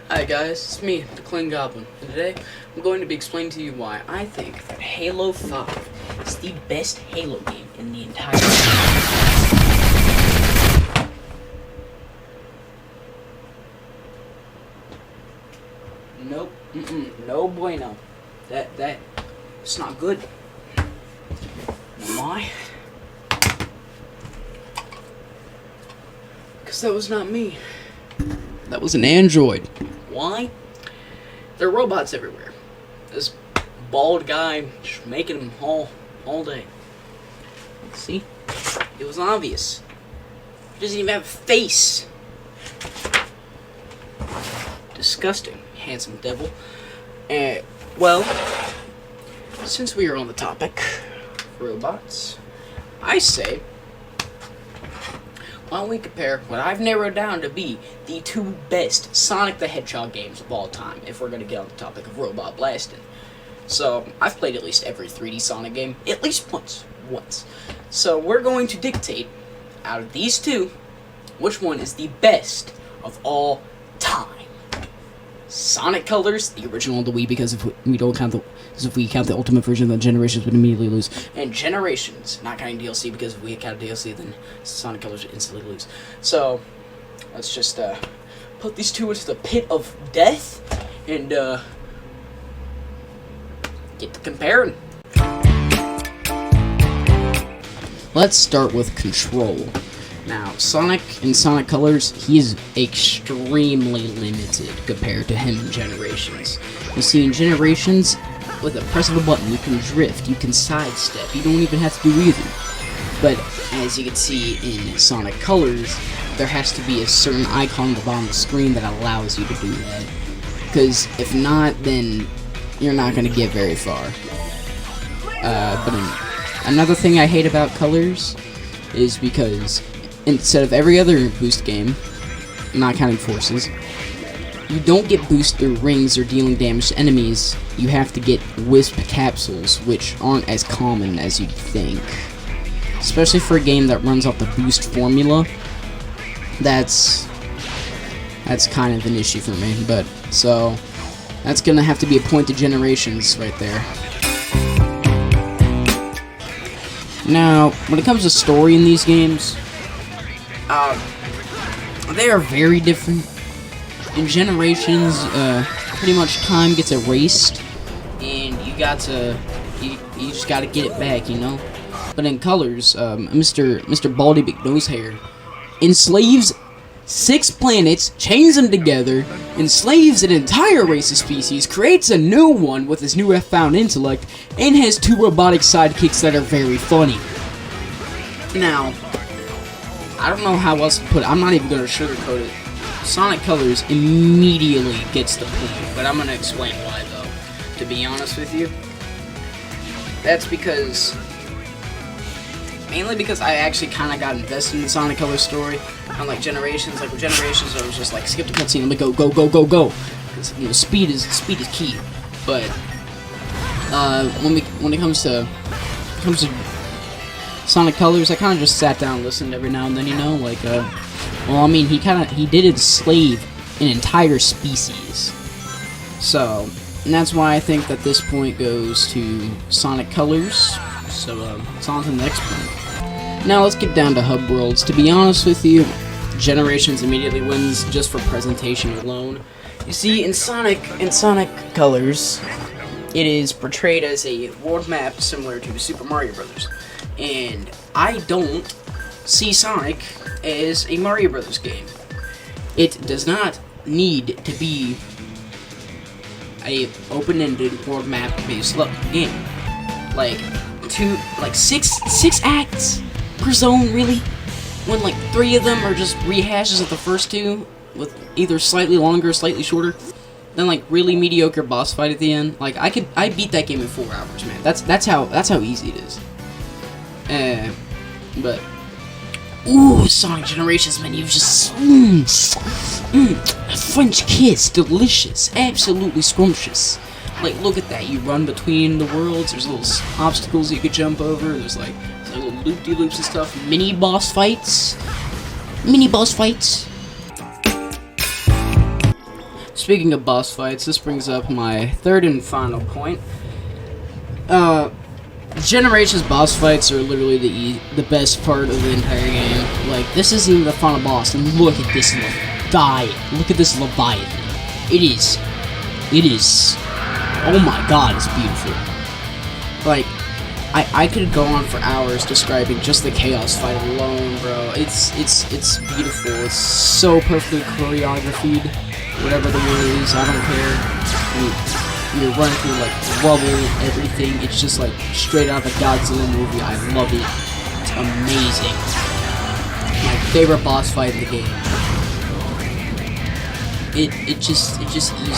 Hi guys, it's me, the Clean Goblin, and today I'm going to be explaining to you why I think that Halo 5 is the best Halo game in the entire Nope, no bueno. It's not good. Why? Because that was not me. That was an android. Why? There are robots everywhere. This bald guy just making them all day. See? It was obvious. He doesn't even have a face. Disgusting, handsome devil. Well, since we are on the topic of robots, I say, why don't we compare what I've narrowed down to be the two best Sonic the Hedgehog games of all time, if we're going to get on the topic of robot blasting. So, I've played at least every 3D Sonic game, at least once. So, we're going to dictate, out of these two, which one is the best of all time. Sonic Colors, the original on the Wii, because if we count the Ultimate version, then Generations would immediately lose. And Generations, not counting DLC, because if we count DLC, then Sonic Colors would instantly lose. So, let's just put these two into the pit of death, and get to comparing. Let's start with Control. Now, Sonic in Sonic Colors, he is extremely limited compared to him in Generations. You see, in Generations, with a press of a button, you can drift, you can sidestep, you don't even have to do either. But, as you can see in Sonic Colors, there has to be a certain icon on the bottom of the screen that allows you to do that. Because if not, then you're not going to get very far. Another thing I hate about Colors is because instead of every other boost game, not counting Forces, you don't get boost through rings or dealing damage to enemies. You have to get Wisp capsules, which aren't as common as you'd think. Especially for a game that runs off the boost formula, that's kind of an issue for me. But, so, that's gonna have to be a point to Generations right there. Now, when it comes to story in these games, they are very different. In Generations, pretty much time gets erased, and you just gotta get it back, you know? But in Colors, Mr. Baldy McNosehair enslaves 6 planets, chains them together, enslaves an entire race of species, creates a new one with his new found intellect, and has 2 robotic sidekicks that are very funny. Now, I don't know how else to put it. I'm not even going to sugarcoat it. Sonic Colors immediately gets the point, but I'm going to explain why, though. To be honest with you, that's mainly because I actually kind of got invested in the Sonic Colors story. Unlike Generations, with Generations, I was just like, skip the cutscene, I'm like, go. Because, you know, speed is key. But when it comes to Sonic Colors, I kind of just sat down and listened every now and then, you know, he did enslave an entire species. So, and that's why I think that this point goes to Sonic Colors. So, it's on to the next point. Now, let's get down to hub worlds. To be honest with you, Generations immediately wins just for presentation alone. You see, in Sonic Colors, it is portrayed as a world map similar to Super Mario Bros. And I don't see Sonic as a Mario Bros. Game. It does not need to be a open-ended world map-based game. Six acts per zone, really? When 3 of them are just rehashes of the first 2, with either slightly longer or slightly shorter, then really mediocre boss fight at the end. I beat that game in 4 hours, man. That's how easy it is. But ooh, Sonic Generations, man, you've just a French kiss, delicious, absolutely scrumptious. Look at that, you run between the worlds, there's little obstacles you could jump over, there's little loop-de-loops and stuff, mini boss fights. speaking of boss fights, this brings up my third and final point. Generations boss fights are literally the best part of the entire game. Like, this isn't even the final boss, and look at this Leviathan. Look at this Leviathan. It is, oh my god, it's beautiful. Like, I could go on for hours describing just the Chaos fight alone, bro. It's beautiful. It's so perfectly choreographed. Whatever the word is, I don't care. You're running through, like, rubble, everything. It's just, like, straight out of a Godzilla movie. I love it. It's amazing. My favorite boss fight in the game. It just easily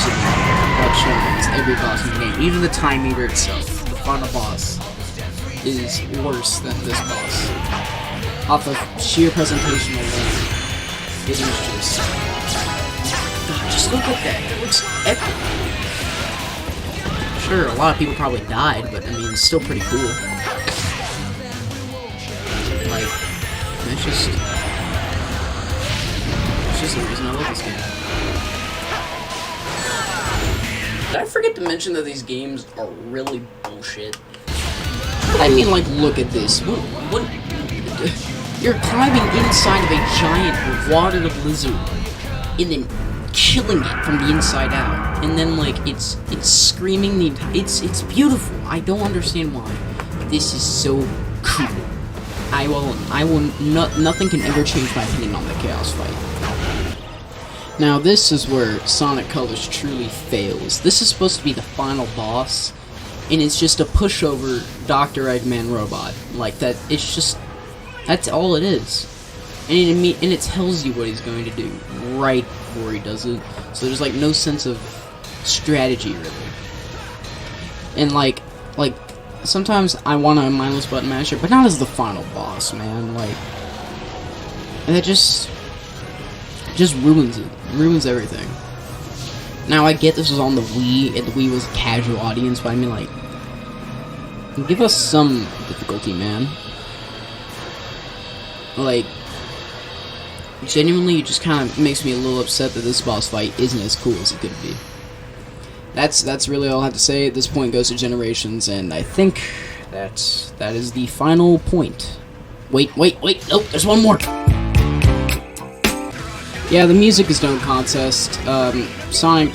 outshines every boss in the game. Even the Time Eater itself, the final boss, is worse than this boss. Off of sheer presentation alone, it is just... God, just look at that. It looks epic. Sure, a lot of people probably died, but I mean, it's still pretty cool. Like, it's just the reason I love this game. Did I forget to mention that these games are really bullshit? I mean, like, look at this. What? You're climbing inside of a giant water lizard, and then killing it from the inside out, and then, like, it's screaming the entire... It's beautiful. I don't understand why. This is so cool. Nothing can ever change my opinion on the Chaos fight. Now, this is where Sonic Colors truly fails. This is supposed to be the final boss, and it's just a pushover Dr. Eggman robot. Like, that, it's just... That's all it is. And it tells you what he's going to do right before he does it. So there's, like, no sense of strategy, really. And, like, sometimes I want a mindless button masher, but not as the final boss, man. Like, and that just ruins it. Ruins everything. Now, I get this was on the Wii, and the Wii was a casual audience, but I mean, like, give us some difficulty, man. Like, genuinely, it just kind of makes me a little upset that this boss fight isn't as cool as it could be. That's really all I have to say. At this point goes to Generations, and I think that is the final point. Wait, nope, there's one more! Yeah, the music is no contest. Sonic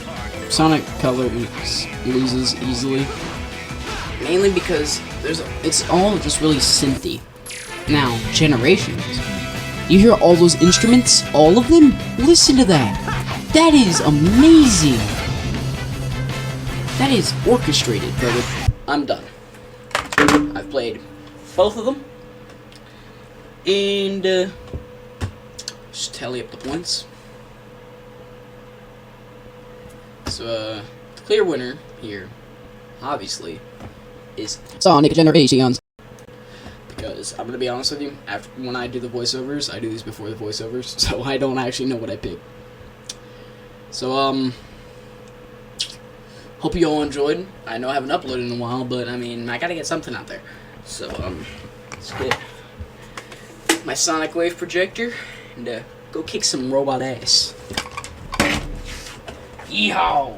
Colors loses easily. Mainly because it's all just really synthy. Now, Generations. You hear all those instruments? All of them? Listen to that! That is amazing! That is orchestrated, brother. I'm done. I've played both of them. And, just tally up the points. So, the clear winner here, obviously, is Sonic Generations. Because, I'm gonna be honest with you, when I do the voiceovers, I do these before the voiceovers, so I don't actually know what I pick. So, hope you all enjoyed. I know I haven't uploaded in a while, but, I mean, I gotta get something out there. So, let's get my Sonic Wave projector, and, go kick some robot ass. Yeehaw!